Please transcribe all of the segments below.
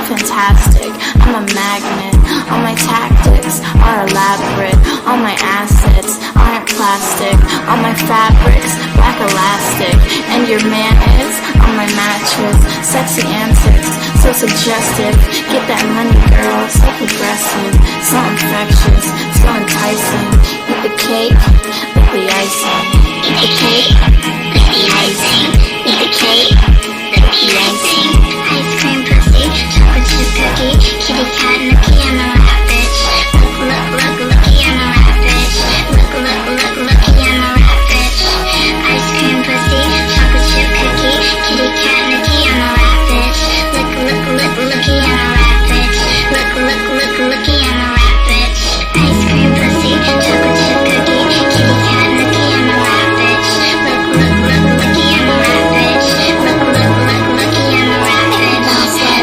fantastic, I'm a magnet. All my tactics are elaborate. All my assets aren't plastic. All my fabrics, black elastic. And your man is on my mattress. Sexy antics, so suggestive. Get that money, girl, so progressive. So infectious, so enticing. Eat the cake, lick the icing. Eat the cake, lick the icing. Eat the cake, lick the icing. Ice cream pussy, chocolate chip cookie, kitty cat nookie I'm a rap bitch. Look-look-look-lookie I'm a rap bitch. Look-look-look-lookie I'm a rap bitch. Ice cream pussy, chocolate chip cookie, kitty cat nookie I'm a rap bitch. Look-look-look-lookie I'm a rap bitch. Look-look-look-lookie I'm a rap bitch. Ice cream pussy, chocolate chip cookie, kitty cat nookie I'm a rap bitch. Look-look-look-lookie I'm a rap bitch. Look-look-look-lookie I'm a rap bitch.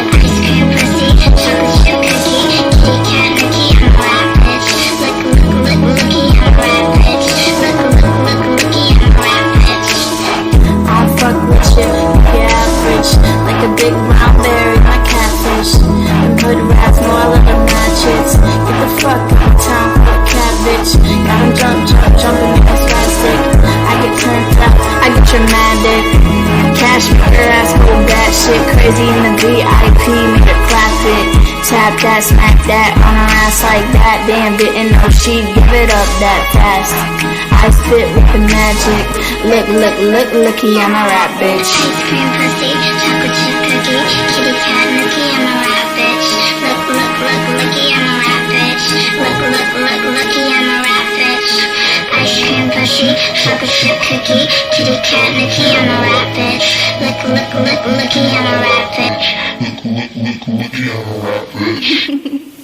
Ice cream pussy, chocolate chip cookie, kitty cat nookie I'm a rap bitch. Look-look-look-lookie I'm a rap bitch. Look-look-look-lookie I'm a rap bitch. I don't fuck with you, you're average. Like a big brown bear in my catfish. Them hood rats know I love the matches. Get the fuck out of town for a cat bitch. Got 'em jumping in a spastic. I get turned up, I get dramatic. Cash make her ass go bad shit. Crazy in the VIP, make her clap it. Tap that, smack that, on her ass like that. Damn, didn't know she'd give it up that fast. I spit with the magic. Look-look-look-lookie I'm a rap bitch. Ice cream pussy, chocolate chip cookie, kitty cat nookie I'm a rap bitch. Look-look-look-lookie I'm a rap bitch. Look-look-look-lookie I'm a rap bitch. Ice cream pussy, chocolate chip cookie, kitty cat nookie I'm a rap bitch. Look-look-look-lookie I'm a rap bitch. Look-look-look-lookie I'm a rap bitch.